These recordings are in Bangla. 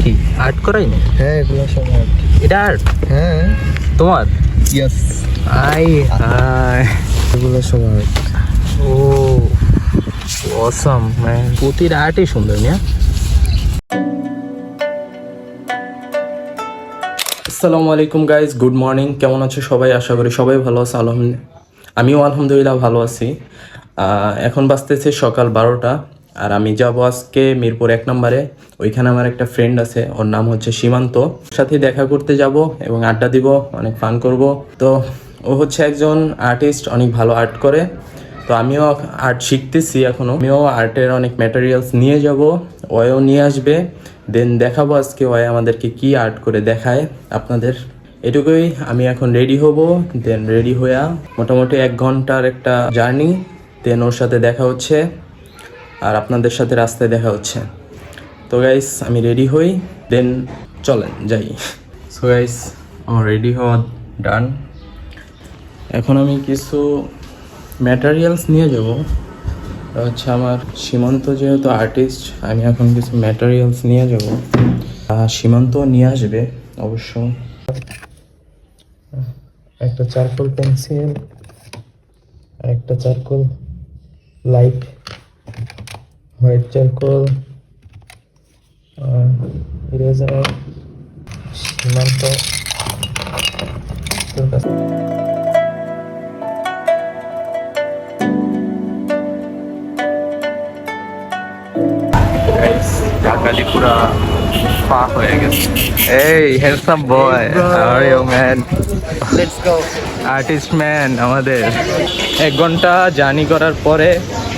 কি আর্ট করাই না? হ্যাঁ এগুলো সব আর্ট। এটা আর্ট? হ্যাঁ তোমার? ইয়েস, আই হাই, এগুলো সব আর্ট। ও অসাম ম্যান, প্রতিটা আর্টই সুন্দর না? আসসালামু আলাইকুম গাইজ, গুড মর্নিং। কেমন আছো সবাই? আশা করি সবাই ভালো আছে। আমিও আলহামদুলিল্লাহ ভালো আছি। এখন বাজতেছে সকাল 12টা, আর আমি যাব আজকে মিরপুর 1 নম্বরে। ওইখানে আমার একটা ফ্রেন্ড আছে, ওর নাম হচ্ছে সীমান্ত। ওর সাথে দেখা করতে যাব এবং আড্ডা দিব, অনেক ফান করব। তো ও হচ্ছে একজন আর্টিস্ট, অনেক ভালো আর্ট করে। তো আমিও আর্ট শিখতেছি এখনও। আমিও আর্টের অনেক ম্যাটেরিয়ালস নিয়ে যাব, ওয়ও নিয়ে আসবে। দেন দেখাবো আজকে ওয় আমাদেরকে কি আর্ট করে দেখায় আপনাদের। এটুকুই। আমি এখন রেডি হব, দেন রেডি হইয়া মোটামুটি 1 ঘন্টার একটা জার্নি, দেন ওর সাথে দেখা হচ্ছে আর আপনাদের সাথে রাস্তায় দেখা হচ্ছে। তো গাইস আমি রেডি হই, দেন চলেন যাই। সো গাইস আমার রেডি হওয়া ডান। এখন আমি কিছু ম্যাটেরিয়ালস নিয়ে যাব। হচ্ছে আমার সীমান্ত যেহেতু আর্টিস্ট, আমি এখন কিছু ম্যাটেরিয়ালস নিয়ে যাব। সীমান্ত নিয়ে আসবে অবশ্য। একটা চারকোল পেন্সিল, একটা charcoal light white charcoal, eraser. Simanta তোর কাছে ঢাকালি পুরা পা হয়ে গেছে। এই handsome boy, how are you man? Let's go. Artist man আমাদের। 1 ঘন্টা জার্নি করার পরে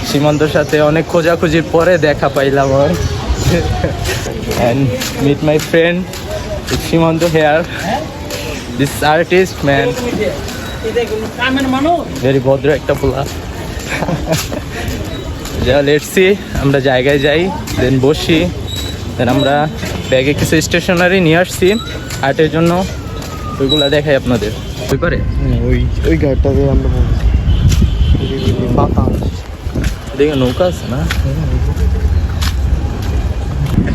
সীমান্তর সাথে অনেক খোঁজাখুঁজির পরে দেখা পাইলাম ওর। And meet my friend Simanta here, this artist man, very ভদ্র একটা পোলা। যা লেটস সি, আমরা জায়গায় যাই, দেন বসি, দেন আমরা ব্যাগে কিছু স্টেশনারি নিয়ে আসছি আর্টের জন্য, ওইগুলো দেখাই আপনাদের। ওই পারে ওই গাড়িটাতে আমরা বাতাস। দেখে নৌকা আছে না?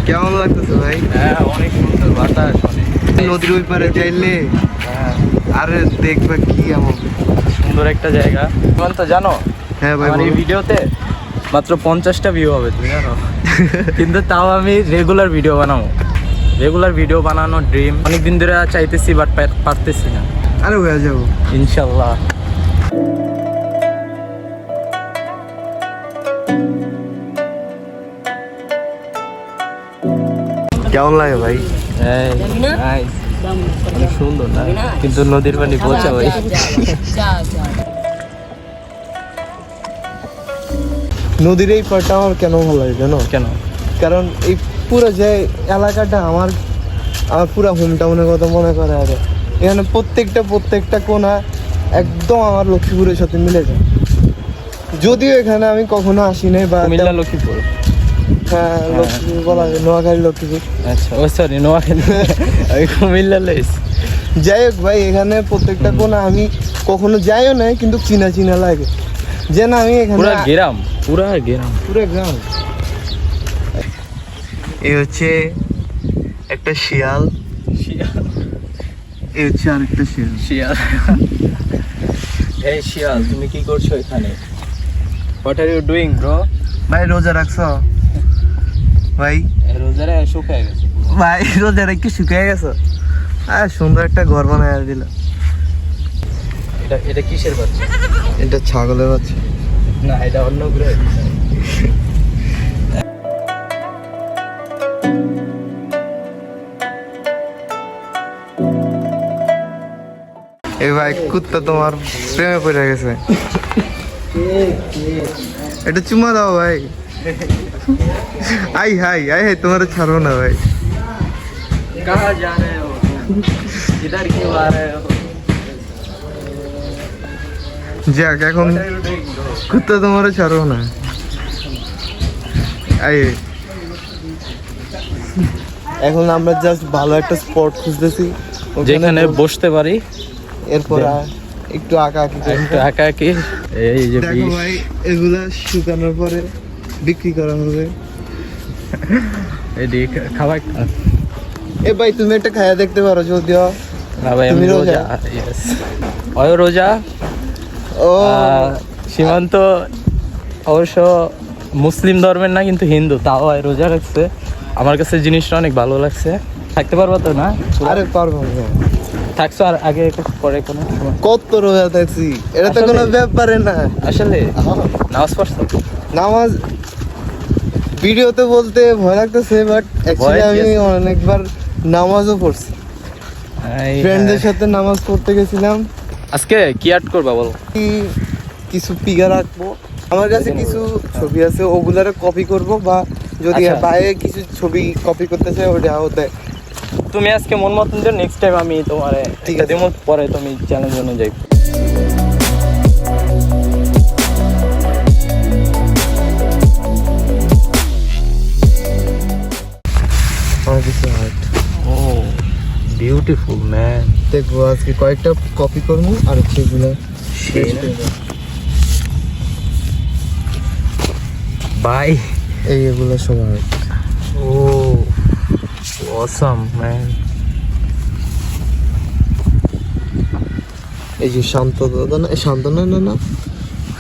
কেমন লাগতেছে ভাই? হ্যাঁ অনেক সুন্দর বাতাস, অনেক। নদীর ওই পারে যাইলে আরে দেখবে কি এমন সুন্দর একটা জায়গা। তোমার তো জানো হ্যাঁ ভাই, আমার এই ভিডিওতে মাত্র 50টা ভিউ হবে, তুমি জানো? কিন্তু তাও আমি রেগুলার ভিডিও বানাবো। রেগুলার ভিডিও বানানোর ড্রিম, অনেকদিন ধরে চাইতেছি, বাট পারতেছি না। আরে হয়ে যাবো ইনশাল্লাহ। কেমন লাগে ভাই? অনেক সুন্দর না, কিন্তু নদীর পানি পচা ভাই। নদীর এই পাড়টা আমার কেন ভালো লাগে জানো? কেন? কারণ এই পুরো যে এলাকাটা আমার পুরো হোম টাউনের কথা মনে করে। আর এখানে প্রত্যেকটা কোণা একদম আমার লক্ষ্মীপুরের সাথে মিলে যায়। যদিও এখানে আমি কখনো আসি নাই বা কুমিল্লা লক্ষ্মীপুর। হ্যাঁ লক্ষ্মীপুর বলা যায়, নোয়াখালী লক্ষ্মীপুর। আচ্ছা ও সরি, নোয়াখালী। আমি কুমিল্লা লইস। যাই হোক ভাই, এখানে প্রত্যেকটা কোণা আমি কখনো যাইও নাই, কিন্তু চিনা লাগে যে না আমি এখানে পুরা গ্রাম। এই হচ্ছে একটা শিয়াল, এই হচ্ছে আরেকটা শিয়াল। এই শিয়াল, তুমি কি করছো এখানে? What are you doing bro? ভাই রোজা রাখছো? ভাই রোজারে শুকায় গেছে। ভাই রোজা রেখে শুকিয়ে গেছো? আর সুন্দর একটা ঘর বানায় দিল। এটা কিসের বাচ্চা? এটা ছাগলের বাচ্চা। না, এটা অন্য গ্রহ। এই ভাই কুত্তা তোমার প্রেমে পড়ে গেছে। এটা চুমা দাও ভাই। আই হাই তোমার ছাড়বো না ভাই। कहाँ जा रहे हो? इधर क्यों आ रहे हो? যাক এখন কুত্তা তোমার ছাড়বো না। এখন আমরা জাস্ট ভালো একটা স্পট খুঁজতেছি যেখানে বসতে পারি, এরপর একটু একাকি। এই যে দেখো ভাই, এগুলা শুকানোর পরে বিক্রি করা হবে। এদিকে খাবার এ ভাই তুমি একটা খায়া দেখতে পারো যদিও। না ভাই আমি তুমি রোজা? রোজা, yes. ওই রোজা। ও সীমান্ত অবশ্য মুসলিম ধর্মের না, কিন্তু হিন্দু, তাও ওই রোজা রাখছে। আমার কাছে জিনিসটা অনেক ভালো লাগছে। থাকতে পারবো তো না? আরে পারবো না। থাকছো আর আগে পরে কোনো সময়? কত রোজা থাকছি, এটা তো আসলে? কোনো ব্যাপারে না। আসলে নামাজ পড়ছো? নামাজ ভিডিওতে বলতে ভয় লাগতেছে, বাট অ্যাকচুয়ালি ভয় কি আমি আছে? অনেকবার নামাজও পড়ছি। ফ্রেন্ডদের সাথে নামাজ পড়তে গেছিলাম। আজকে কি আর্ট করবা বলো? কিছু পিগা রাখবো, আমার কাছে কিছু ছবি আছে, ওগুলারে কপি করব, বা যদি আচ্ছা। বাইরে কিছু ছবি কপি করতে চাই ওটা হতে। তুমি আজকে মন মতন দিও, নেক্সট টাইম আমি তোমার ঠিক আছে। দেবো, পরে তুমি চ্যালেঞ্জ অনুযায়ী। আমার কিছু আর্ট ও বিউটিফুল ম্যান। দেখবো, আজকে কয়েকটা কপি করবো আর হচ্ছে এগুলো বাই। এগুলো সব আর্ট। ও অসাম ম্যান। এই যে শান্ত দাদা না, শান্ত না না না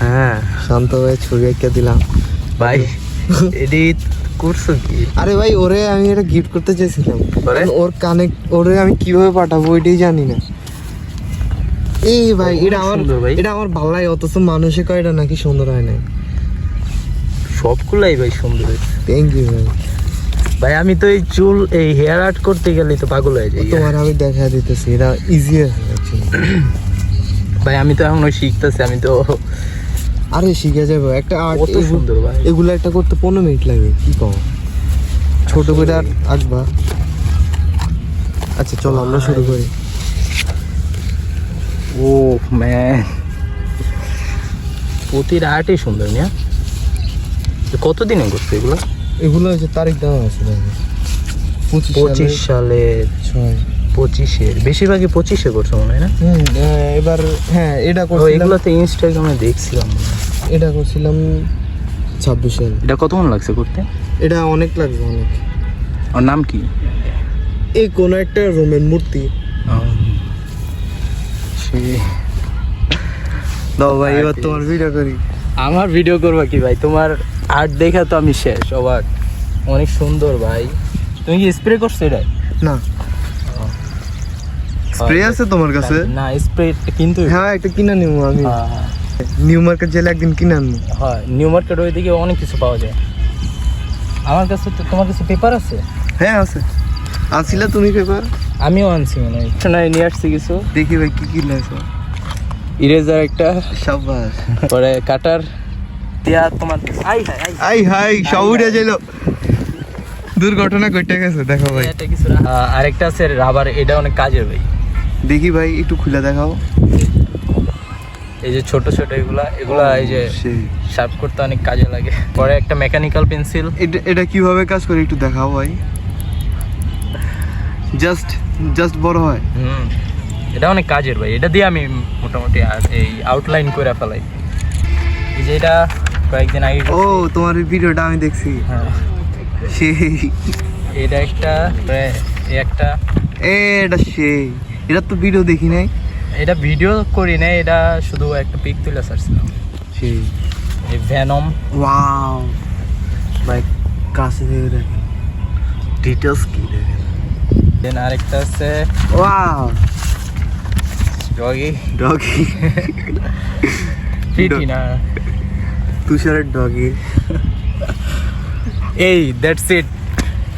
হ্যাঁ শান্ত ভাই ছবি একটা দিলাম। ভাই এডিট করছো কি? আরে ভাই ওরে আমি এটা গিফট করতে চাইছিলাম, পরে? ওর কানে ওরে আমি কিভাবে পাঠাবো ওইটাই জানি না। এই ভাই এটা আমার সুন্দর ভাই। এটা আমার ভালো লাগে, অথচ মানুষে কয় এটা নাকি সুন্দর হয় না। সবগুলাই ভাই সুন্দর হয়েছে। থ্যাংক ইউ ভাই। ভাই আমি তো এই চুল, এই হেয়ার আর্ট করতে গেলে তো পাগল হয়ে যাই। তোমার আমি দেখা দিতেছি, এটা ইজি আছে actually। ভাই আমি তো এখন শিখতেছি, আমি তো আরে শিখে যাবো একটা আর্ট। কত সুন্দর ভাই। এগুলো একটা করতে 15 মিনিট লাগে, কি কম ছোট করে আর আঁকবা। আচ্ছা চলো আমরা শুরু করি। ও ম্যান, প্রতিটা আর্টই সুন্দর না? কতদিনে করছো এগুলো? এগুলো হচ্ছে তারিখ দেওয়া আছে দেখো, 25 সালে। 6। 25-এর বেশিরভাগই 25-এ করছো মনে হয় না? এবার হ্যাঁ এটা ও করছিলাম, এগুলো তো ইনস্টাগ্রামে দেখছিলাম। এটা করছিলাম 26 সাল। এটা কতক্ষণ লাগছে করতে? এটা অনেক লাগবে অনেক। ওর নাম কি? এই কোন একটা রোমেন মূর্তি। সে দাও ভাই এবার তোমার ভিডিও করি। আমার ভিডিও করবা কি ভাই? তোমার আর্ট দেখা তো আমি শেষ অবাক। অনেক সুন্দর ভাই। তুমি কি স্প্রে করছো এটা? না স্প্রে আছে তোমার কাছে? না স্প্রে কিন্তু হ্যাঁ একটা কিনে নিব আমি, নিউ মার্কেট গেলে একদিন কিনে আনবো। হ্যাঁ নিউ মার্কেট ওইদিকে অনেক কিছু পাওয়া যায়। আমার কাছে তো, তোমার কাছে পেপার আছে? হ্যাঁ আছে। আনছিলে তুমি পেপার? আমিও আনছি মনে হয়, শোনাই নিয়ে আসছি কিছু। দেখি ভাই কি কি লাগছে। ইরেজার একটা, সাবাস। পরে কাটার দিয়া তোমার। আই হাই আই আই হাই সব উড়ে যাইল, দুর্ঘটনা ঘটে গেছে। দেখো ভাই এটা কিছু আরেকটা আছে রাবার, এটা অনেক কাজের ভাই। দেখি ভাই একটু খুলে দেখাও। এই যে ছোট ছোট এগুলা এই যে সেই শার্প করতে অনেক কাজে লাগে। পরে একটা মেকানিক্যাল পেন্সিল। এটা এটা কিভাবে কাজ করে একটু দেখাও ভাই। জাস্ট বড় হয়। এটা অনেক কাজের ভাই, এটা দিয়ে আমি মোটামুটি এই আউটলাইন করে ফেলাই। এই যে এটা কয়েকদিন আগে ও তোমার এই ভিডিওটা আমি দেখছি। হ্যাঁ সেই এটা একটা, এই একটা। এটা সেই, এটা তো ভিডিও দেখি নাই। এটা ভিডিও করি না, এটা শুধু একটা পিক তুলে ছাড়ছিলাম। সেই এই ভ্যানম। ওয়াও ভাই কাছে থেকে দেখেন ডিটেলস কি দেখেন। দেন আরেকটা আছে ওয়াও ডগি। ডগি ফিটি না, তুষারের ডগি। এই দ্যাটস ইট।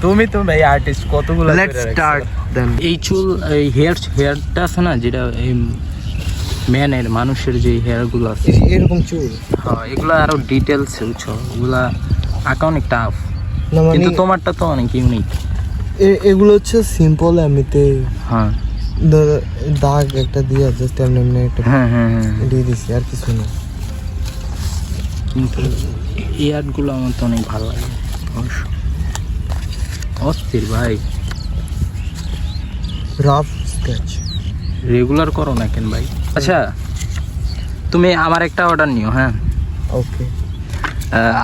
তুমি তো ভাই আর্টিস্ট, কতগুলো লেটস স্টার্ট দেন। এই চুল, এই হেয়ারটা আছে না, যেটা এই ম্যানের মানুষের যে হেয়ারগুলো আছে, এরকম চুল। হ্যাঁ এগুলো আরো ডিটেলস বুঝছো, ওগুলা আঁকা অনেক টাফ, না মানে কিন্তু তোমারটা তো অনেক ইউনিক। এগুলো হচ্ছে সিম্পল, এমনিতে হ্যাঁ ধর দাগ একটা দিয়ে জাস্ট এমনি এমনি একটা হ্যাঁ হ্যাঁ হ্যাঁ দিয়ে দিছি, আর কিছু না। কিন্তু এই আর্টগুলো আমার তো অনেক ভালো লাগে। অবশ্য অস্থির ভাই। রাফ স্কেচ রেগুলার করো না কেন ভাই? আচ্ছা তুমি আমার একটা অর্ডার নিও। হ্যাঁ ওকে,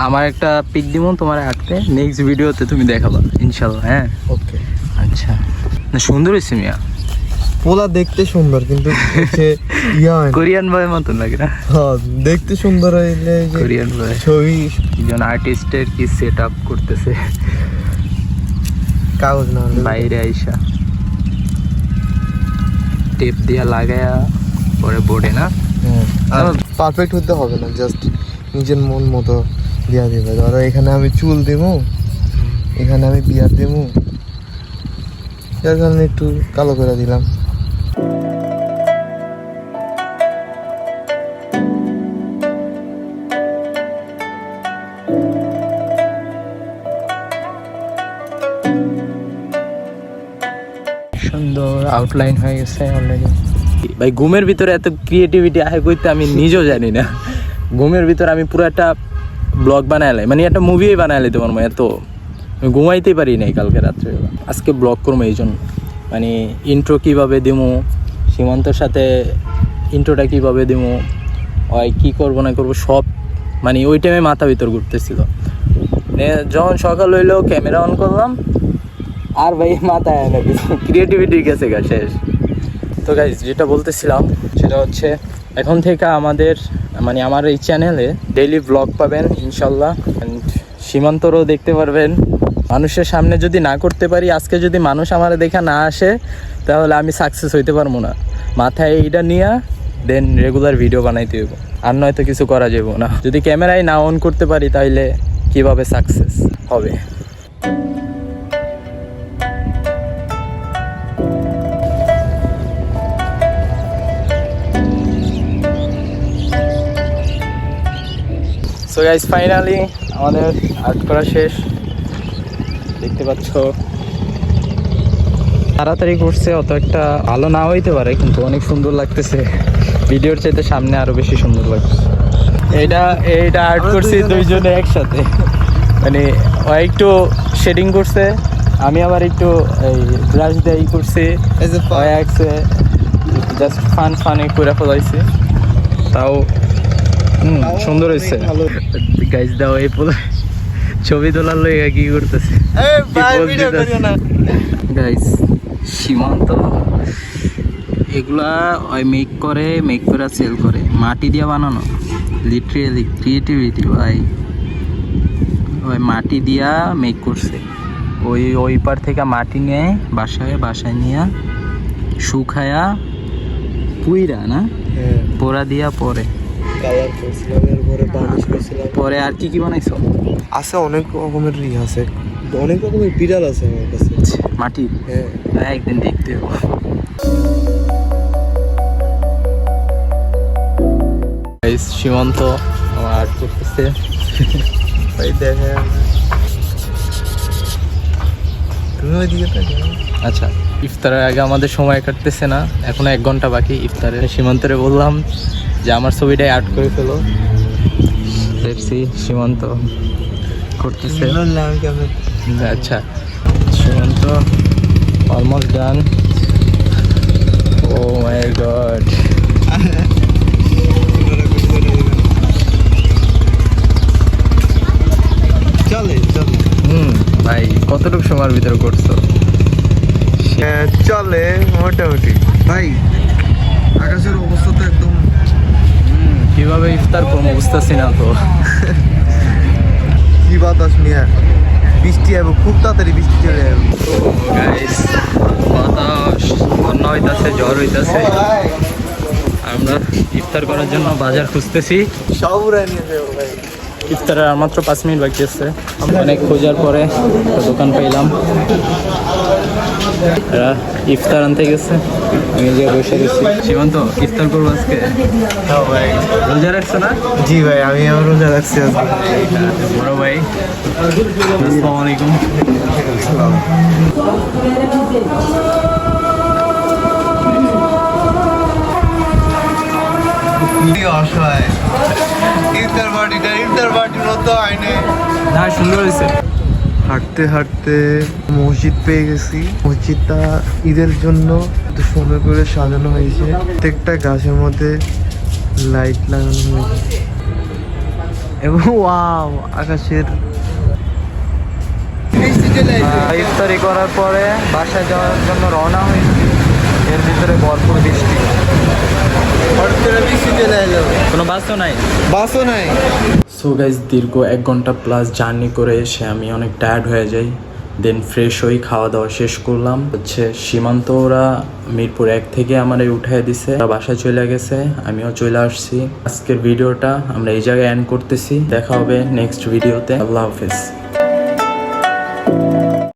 আমার একটা পিক দিব তোমার আঁকতে, নেক্সট ভিডিওতে তুমি দেখাবা ইনশাল্লাহ। হ্যাঁ ওকে আচ্ছা। না সুন্দর হয়েছে মিয়া, পোলা দেখতে সুন্দর কিন্তু হচ্ছে ইয়া হয় না। কোরিয়ান বয়ের মতন লাগে না? হ্যাঁ, দেখতে সুন্দর হইলে এই যে কোরিয়ান বয় ছবি একজন আর্টিস্টের কি সেট আপ করতেছে কাগজ না হলে বাইরে আইসা, টেপ দিয়া লাগায়া পরে বোর্ডে না। আর পারফেক্ট হতে হবে না, জাস্ট নিজের মন মতো দিয়া দিবে। ধরো এখানে আমি চুল দেবো, এখানে আমি বিয়ার দেবো, যার কারণে একটু কালো করে দিলাম। সুন্দর আউটলাইন হয়ে গেছে অলরেডি। ভাই ঘুমের ভিতরে এত ক্রিয়েটিভিটি আহে কইতে আমি নিজেও জানি না। ঘুমের ভিতরে আমি পুরো একটা ব্লগ বানাইলাই, মানে একটা মুভি বানাইলাই তোমার মা, এত আমি ঘুমাইতেই পারি নাই কালকে রাত্রেবেলা। আজকে ব্লগ করবো এই জন্য, মানে ইন্ট্রো কীভাবে দিমু, সীমান্তর সাথে ইন্ট্রোটা কীভাবে দিমু, ওই কী করবো না করবো সব, মানে ওই টাইমে মাথা ভিতর ঘুরতেছিল। যখন সকাল হইলো ক্যামেরা অন করলাম, আর ভাই মাথায় আয় না কিছু, ক্রিয়েটিভিটি গেছে গা শেষ। তো গাইজ যেটা বলতেছিলাম সেটা হচ্ছে এখন থেকে আমাদের মানে আমার এই চ্যানেলে ডেইলি ব্লগ পাবেন ইনশাল্লাহ। অ্যান্ড সীমান্তরও দেখতে পারবেন। মানুষের সামনে যদি না করতে পারি, আজকে যদি মানুষ আমার দেখা না আসে তাহলে আমি সাকসেস হইতে পারবো না। মাথায় এইটা নিয়ে দেন রেগুলার ভিডিও বানাইতে হইব, আর নয়তো কিছু করা যাবো না। যদি ক্যামেরায় না অন করতে পারি তাহলে কিভাবে সাকসেস হবে। সো গাইস ফাইনালি আমাদের আর্ট করা শেষ, দেখতে পাচ্ছ। তাড়াতাড়ি করছে, অত একটা ভালো না হইতে পারে কিন্তু অনেক সুন্দর লাগতেছে। ভিডিওর চাইতে সামনে আরো বেশি সুন্দর লাগছে। এইটা আর্ট করছি দুইজনে একসাথে, মানে ও একটু শেডিং করছে, আমি আবার একটু এই ব্রাশ দিয়ে ই করছি, জাস্ট ফানে করে ফেলাইছি। তাও সুন্দর হয়েছে। গাইজ দাও এই পোলা ছবি তোলার লইগা কি করতেছে গাইজ। সীমান্ত এগুলা ওই মেক করে সেল করে, মাটি দিয়ে বানানো, লিটারেলি ক্রিয়েটিভিটি ভাই। ওই মাটি দিয়া মেক করছে, ওই পার থেকে মাটি নিয়ে বাসায় নিয়ে শুকায়া পুইরা না পোড়া দিয়া পরে কালার করছিলাম, এরপরে বার্নিশ করছিলাম। পরে আর কি বানাইছো? আছে অনেক রকমের আছে, অনেক রকমের বিড়াল আছে আমার কাছে মাটি। হ্যাঁ একদিন দেখতে হবে। সীমান্ত আমার আর্ট করতেছে ভাই, দেখা তুমি ওইদিকে থাকো। আচ্ছা, ইফতারের আগে আমাদের সময় কাটতেছে না, এখনো 1 ঘন্টা বাকি ইফতারে। সীমান্তরে বললাম যে আমার ছবিটাই আর্ট করে ফেলো, দেখছি সীমান্ত করতেছে। আচ্ছা, সীমান্ত অলমোস্ট ডান। ও মাই গড, চলে ভাই কতটুকু সময়ের ভিতরে করছো? চলে মোটামুটি। ভাই আকাশের অবস্থা তো একদম, কিভাবে ইফতার করবো বুঝতেছি না তো। কি বাতাস নিয়ে বৃষ্টি যাবো, খুব তাড়াতাড়ি বৃষ্টি চলে যাবে। গাইস বাতাস, বন্যা হইতাছে, ঝড় হইতাছে। আমরা ইফতার করার জন্য বাজার খুঁজতেছি। সব উড়াই নিয়ে যাবো ভাই। ইফতারের আর মাত্র 5 মিনিট বাকি আছে। অনেক খোঁজার পরে একটা দোকান পাইলাম, এরা ইফতার আনতে গেছে, আমি যে বসে গেছি। সীমান্ত ইফতার করবো আজকে? ভাই রোজা রাখছো না? জি ভাই, আমি আমার রোজা রাখছি আজকে। বড় ভাই, আসসালামু আলাইকুম। অসহায় ইফতার পার্টির মতো হয়নি। না সুন্দর হয়েছে। হাঁটতে হাঁটতে মসজিদ পেয়ে গেছি। মসজিদটা ঈদের জন্য এত সুন্দর করে সাজানো হয়েছে, প্রত্যেকটা গাছের মধ্যে লাইট লাগানো হয়েছে এবং ওয়াও, আকাশের ইফতারি করার পরে বাসায় যাওয়ার জন্য রওনা হয়েছি। এর ভিতরে ভরপুর বৃষ্টি, কোনো বাসও নাই। বাসও নাই। সো গাইজ দীর্ঘ 1 ঘন্টা প্লাস জার্নি করে এসে আমি অনেক টায়ার্ড হয়ে যাই। দেন ফ্রেশ হয়ে খাওয়া দাওয়া শেষ করলাম। সীমান্ত ওরা মিরপুর 1 থেকে আমাদের উঠাই দিছে, ওরা বাসায় চলে গেছে, আমিও চলে আসছি। আজকের ভিডিওটা আমরা এই জায়গায় এন্ড করতেছি। দেখা হবে নেক্সট ভিডিওতে। আল্লাহ হাফেজ।